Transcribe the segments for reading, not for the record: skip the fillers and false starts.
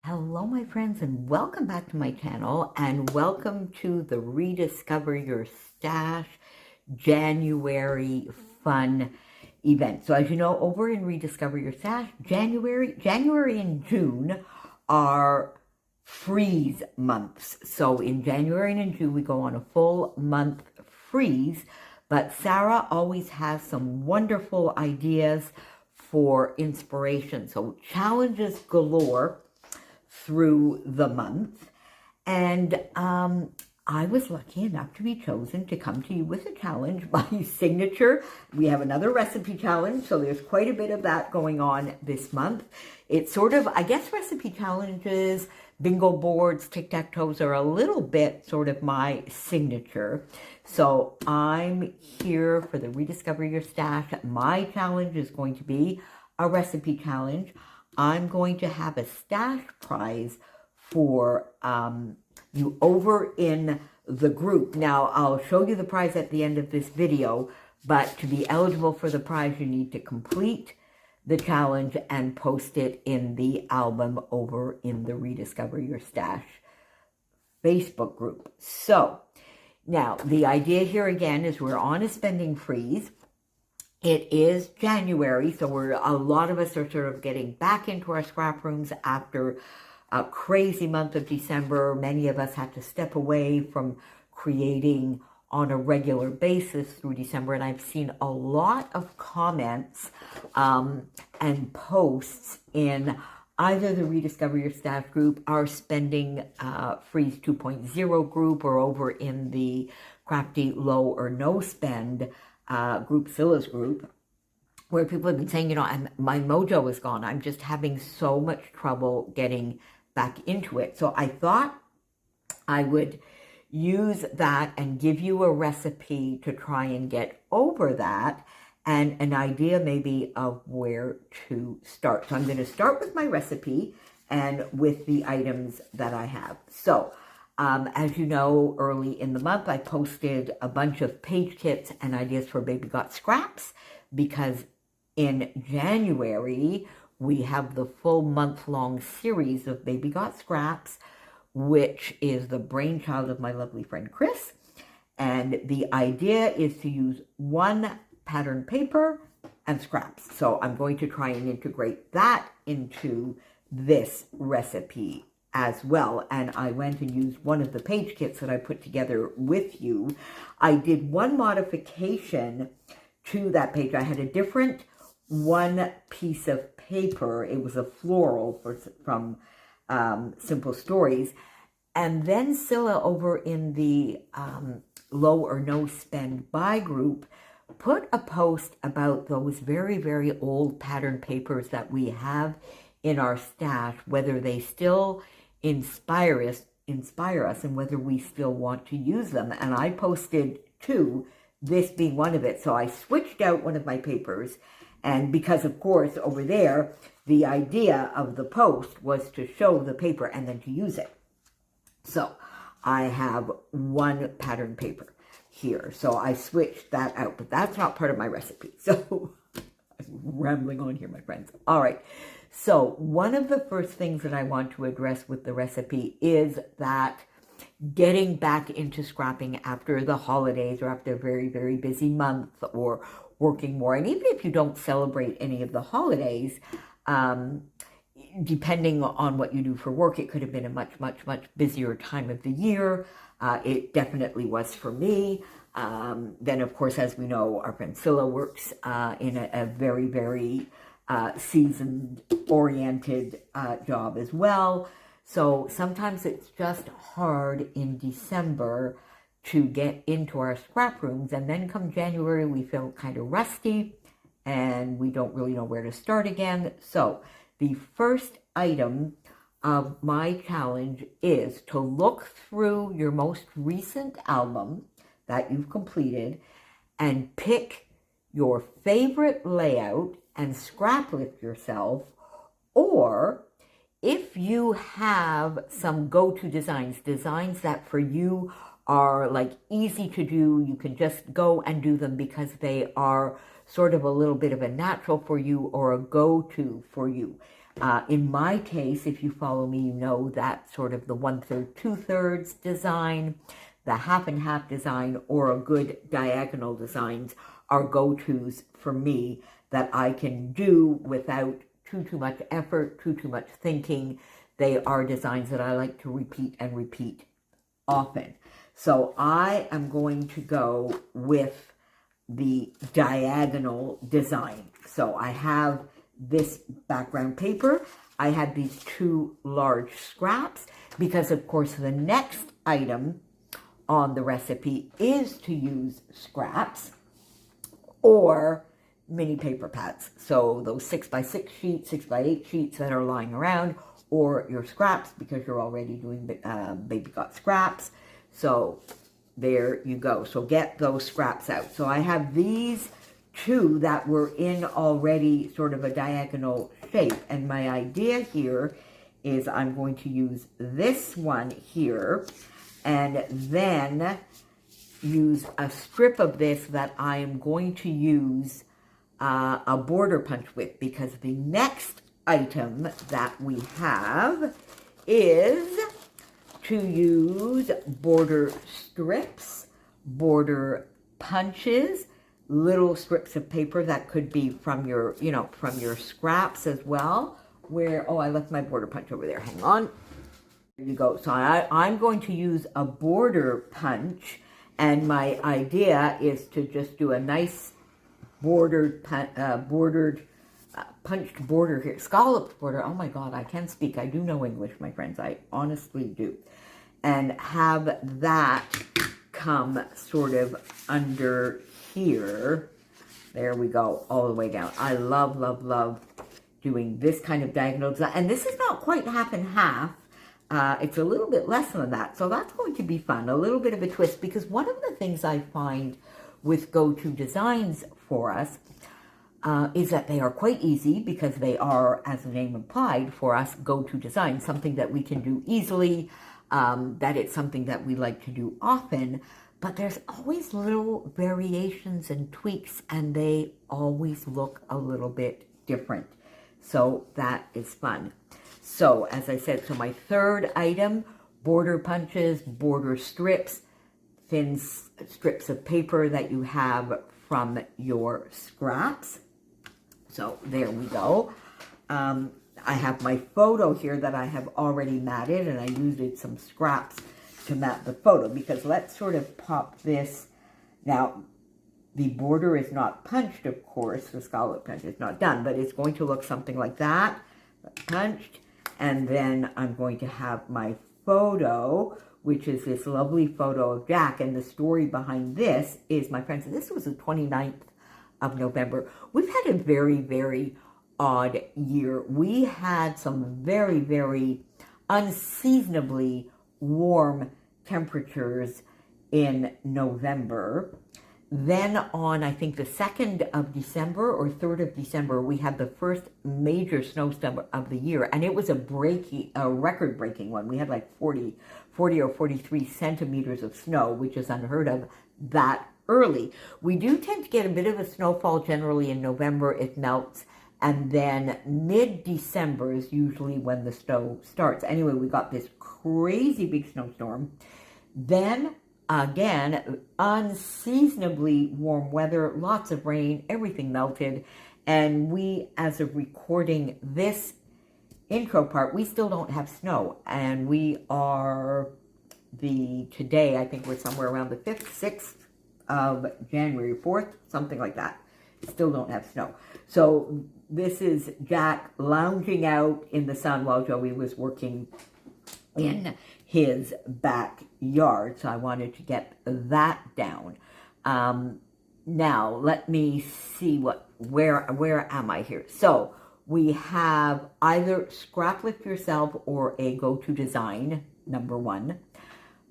Hello, my friends, and welcome back to my channel, and welcome to the Rediscover Your Stash January fun event. So as you know, over in Rediscover Your Stash, January and June are freeze months. So in January and in June, we go on a full month freeze, but Sarah always has some wonderful ideas for inspiration. So challenges galore through the month, and I was lucky enough to be chosen to come to you with a challenge by signature. We have another recipe challenge, so there's quite a bit of that going on this month. It's sort of, I guess, recipe challenges, bingo boards, tic-tac-toes are a little bit sort of my signature. So I'm here for the Rediscover Your Stash. My challenge is going to be a recipe challenge. I'm going to have a stash prize for you over in the group. Now, I'll show you the prize at the end of this video, but to be eligible for the prize, you need to complete the challenge and post it in the album over in the Rediscover Your Stash Facebook group. So, now, the idea here again is we're on a spending freeze. It is January, so a lot of us are sort of getting back into our scrap rooms after a crazy month of December. Many of us had to step away from creating on a regular basis through December, and I've seen a lot of comments and posts in either the Rediscover Your Stash group, our Spending Freeze 2.0 group, or over in the Crafty Low or No Spend group, Scylla's group, where people have been saying, you know, my mojo is gone. I'm just having so much trouble getting back into it. So I thought I would use that and give you a recipe to try and get over that, and an idea maybe of where to start. So I'm going to start with my recipe and with the items that I have. So as you know, early in the month, I posted a bunch of page kits and ideas for Baby Got Scraps, because in January, we have the full month-long series of Baby Got Scraps, which is the brainchild of my lovely friend Chris. And the idea is to use one pattern paper and scraps. So I'm going to try and integrate that into this recipe as well. And I went and used one of the page kits that I put together with you. I did one modification to that page. I had a different one piece of paper. It was a floral from Simple Stories. And then Scylla over in the Low or No Spend Buy group put a post about those very, very old pattern papers that we have in our stash, whether they still inspire us and whether we still want to use them. And I posted two, this being one of it. So I switched out one of my papers, and because of course over there the idea of the post was to show the paper and then to use it. So I have one pattern paper here, so I switched that out, but that's not part of my recipe. So I'm rambling on here, my friends. All right. So one of the first things that I want to address with the recipe is that getting back into scrapping after the holidays or after a very, very busy month or working more, and even if you don't celebrate any of the holidays, depending on what you do for work, it could have been a much, much, much busier time of the year. It definitely was for me. Then, of course, as we know, our friend Scylla works in a very, very seasoned-oriented job as well. So sometimes it's just hard in December to get into our scrap rooms. And then come January, we feel kind of rusty and we don't really know where to start again. So the first item of my challenge is to look through your most recent album that you've completed and pick your favorite layout and scrap lift yourself, or if you have some go-to designs that for you are like easy to do, you can just go and do them because they are sort of a little bit of a natural for you or a go-to for you. In my case, if you follow me, you know that sort of the 1/3, 2/3 design, the half and half design, or a good diagonal designs are go-tos for me that I can do without too much effort, too much thinking. They are designs that I like to repeat and repeat often. So I am going to go with the diagonal design. So I have this background paper. I have these 2 large scraps because, of course, the next item on the recipe is to use scraps or mini paper pads. So those 6x6 sheets, 6x8 sheets that are lying around, or your scraps because you're already doing Baby Got Scraps. So there you go. So get those scraps out. So I have these 2 that were in already sort of a diagonal shape. And my idea here is I'm going to use this one here and then use a strip of this that I am going to use a border punch with, because the next item that we have is to use border strips, border punches, little strips of paper that could be from your, from your scraps as well. Where, oh, I left my border punch over there. Hang on. There you go. So I'm going to use a border punch, and my idea is to just do a nice punched border here, scalloped border. Oh my God, I can speak. I do know English, my friends. I honestly do. And have that come sort of under here. There we go, all the way down. I love, love, love doing this kind of diagonal design. And this is not quite half and half. It's a little bit less than that. So that's going to be fun, a little bit of a twist, because one of the things I find with go-to designs for us is that they are quite easy, because they are, as the name implied, for us go-to designs, something that we can do easily, that it's something that we like to do often, but there's always little variations and tweaks, and they always look a little bit different. So that is fun. So as I said, so my third item, border punches, border strips, thin strips of paper that you have from your scraps. So there we go. I have my photo here that I have already matted, and I used some scraps to mat the photo, because let's sort of pop this. Now, the border is not punched, of course. The scallop punch is not done, but it's going to look something like that. Punched. And then I'm going to have my photo, which is this lovely photo of Jack. And the story behind this is, my friends, this was the 29th of November. We've had a very, very odd year. We had some very, very unseasonably warm temperatures in November. Then on, I think, the 2nd of December or 3rd of December, we had the first major snowstorm of the year. And it was a record-breaking one. We had like 40 or 43 centimeters of snow, which is unheard of that early. We do tend to get a bit of a snowfall generally in November. It melts. And then mid-December is usually when the snow starts. Anyway, we got this crazy big snowstorm. Then again, unseasonably warm weather, lots of rain, everything melted. And we, as of recording this intro part, we still don't have snow. And we are today, I think we're somewhere around the 5th, 6th of January, 4th, something like that. Still don't have snow. So this is Jack lounging out in the sun while Joey was working in his backyard. So I wanted to get that down. Now let me see where am I here? So we have either scrap lift yourself or a go-to design, number 1.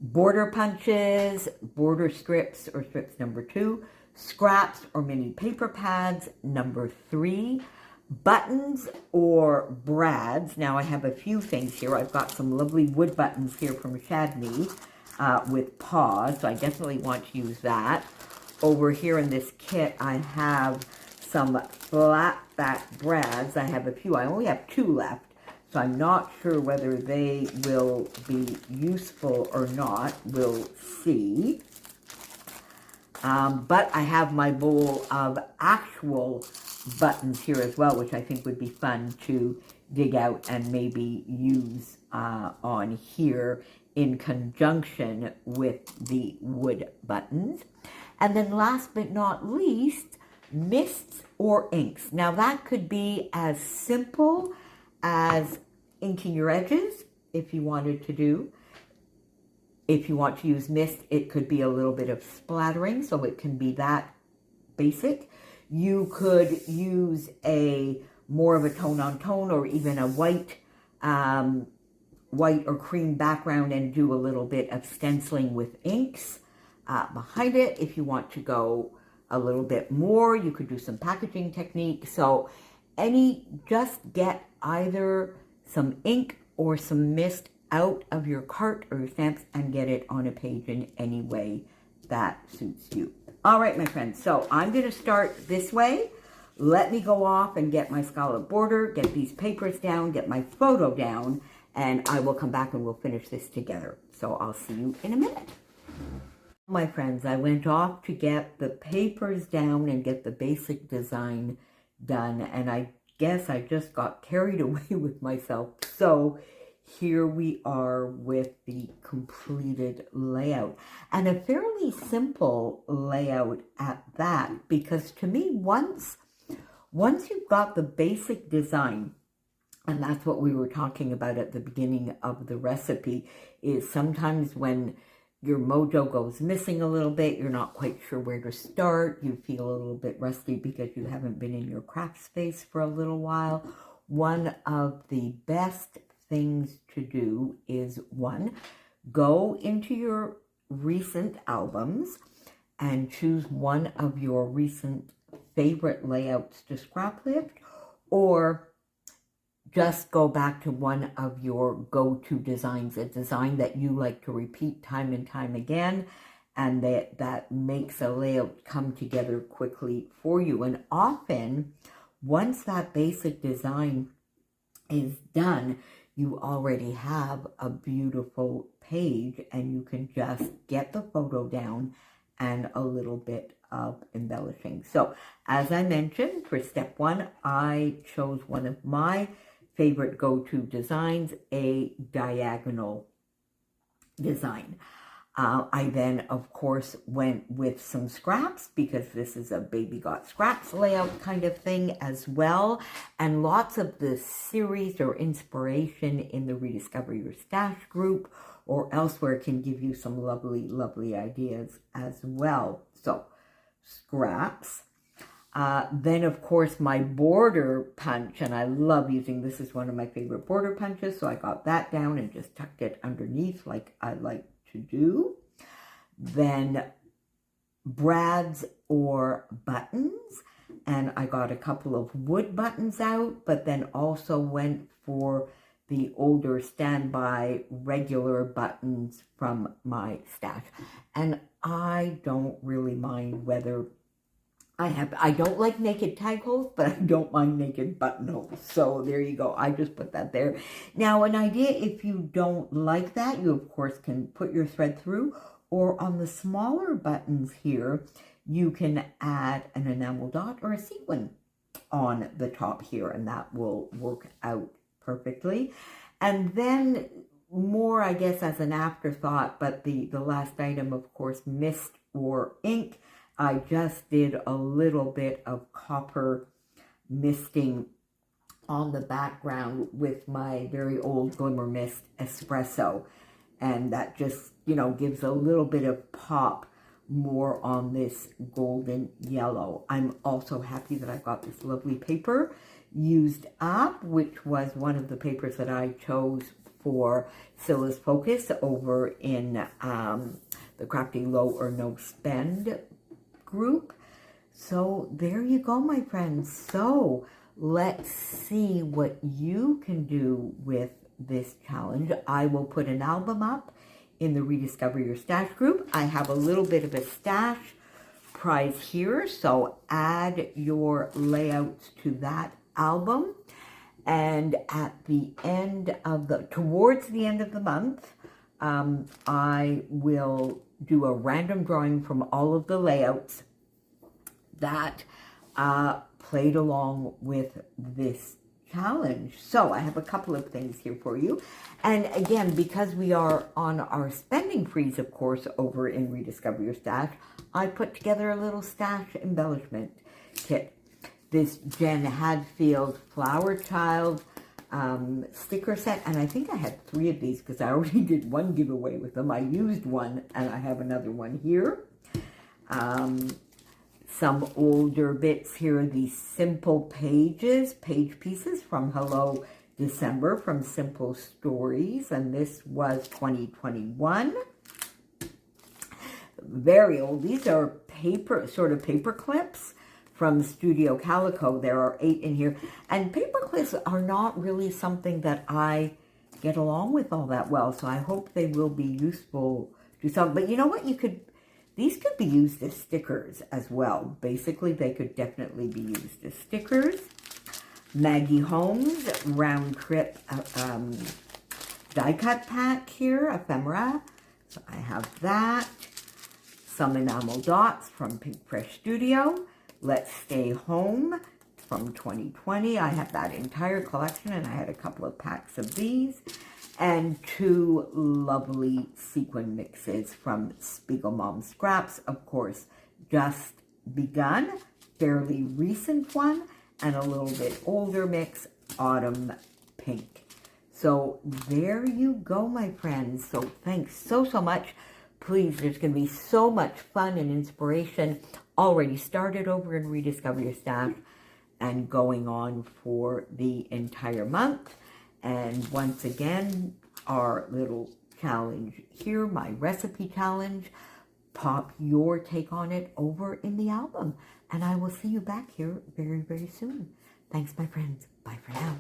Border punches, border strips or strips, number 2. Scraps or mini paper pads, number 3. Buttons or brads. Now I have a few things here. I've got some lovely wood buttons here from Chadney with paws, so I definitely want to use that. Over here in this kit, I have some flat back brads. I have a few. I only have 2 left, so I'm not sure whether they will be useful or not. We'll see. But I have my bowl of actual buttons here as well, which I think would be fun to dig out and maybe use on here in conjunction with the wood buttons. And then last but not least, mists or inks. Now that could be as simple as inking your edges if you wanted to do. If you want to use mist, it could be a little bit of splattering, so it can be that basic. You could use a more of a tone-on-tone or even a white or cream background and do a little bit of stenciling with inks behind it. If you want to go a little bit more, you could do some packaging technique. So just get either some ink or some mist out of your cart or your stamps and get it on a page in any way that suits you. All right, my friends, so I'm going to start this way. Let me go off and get my scallop border, get these papers down, get my photo down, and I will come back and we'll finish this together. So I'll see you in a minute. My friends, I went off to get the papers down and get the basic design done, and I guess I just got carried away with myself. So here we are with the completed layout, and a fairly simple layout at that, because to me, once you've got the basic design, and that's what we were talking about at the beginning of the recipe, is sometimes when your mojo goes missing a little bit, you're not quite sure where to start, you feel a little bit rusty because you haven't been in your craft space for a little while. One of the best things to do is, one, go into your recent albums and choose one of your recent favorite layouts to scrap lift, or just go back to one of your go-to designs, a design that you like to repeat time and time again, and that makes a layout come together quickly for you. And often, once that basic design is done, you already have a beautiful page, and you can just get the photo down and a little bit of embellishing. So, as I mentioned, for step 1, I chose one of my favorite go-to designs, a diagonal design. I then, of course, went with some scraps, because this is a baby got scraps layout kind of thing as well. And lots of the series or inspiration in the Rediscover Your Stash group or elsewhere can give you some lovely, lovely ideas as well. So, scraps. Then, of course, my border punch, and I love using, this is one of my favorite border punches, so I got that down and just tucked it underneath like I like to do. Then brads or buttons, and I got a couple of wood buttons out, but then also went for the older standby regular buttons from my stash. And I don't really mind whether I don't like naked tag holes, but I don't mind naked buttonholes. So there you go. I just put that there. Now, an idea, if you don't like that, you of course can put your thread through, or on the smaller buttons here, you can add an enamel dot or a sequin on the top here, and that will work out perfectly. And then more, I guess, as an afterthought, but the last item, of course, mist or ink. I just did a little bit of copper misting on the background with my very old Glimmer Mist espresso. And that just, gives a little bit of pop more on this golden yellow. I'm also happy that I got this lovely paper used up, which was one of the papers that I chose for Scylla's Focus over in the Crafty Low or No Spend group. So there you go, my friends. So let's see what you can do with this challenge. I will put an album up in the Rediscover Your Stash group. I have a little bit of a stash prize here, so add your layouts to that album. And at the end of towards the end of the month, I will do a random drawing from all of the layouts that played along with this challenge. So I have a couple of things here for you. And again, because we are on our spending freeze, of course, over in Rediscover Your Stash, I put together a little stash embellishment kit. This Jen Hadfield Flower Child sticker set, and I think I had 3 of these because I already did one giveaway with them. I used one, and I have another one here. Some older bits here, these simple page pieces from Hello December from Simple Stories, and this was 2021. Very old. These are paper clips from Studio Calico. There are 8 in here, and paper clips are not really something that I get along with all that well, so I hope they will be useful to some. But you know what? These could be used as stickers as well. Basically, they could definitely be used as stickers. Maggie Holmes round trip die cut pack here, ephemera. So I have that. Some enamel dots from Pink Fresh Studio. Let's Stay Home from 2020. I have that entire collection, and I had a couple of packs of these. And 2 lovely sequin mixes from Spiegel Mom Scraps. Of course, just begun, fairly recent one, and a little bit older mix, Autumn Pink. So there you go, my friends. So thanks so much. Please, there's going to be so much fun and inspiration already started over in Rediscover Your Stash and going on for the entire month. And once again, our little challenge here, my recipe challenge, pop your take on it over in the album. And I will see you back here very, very soon. Thanks, my friends. Bye for now.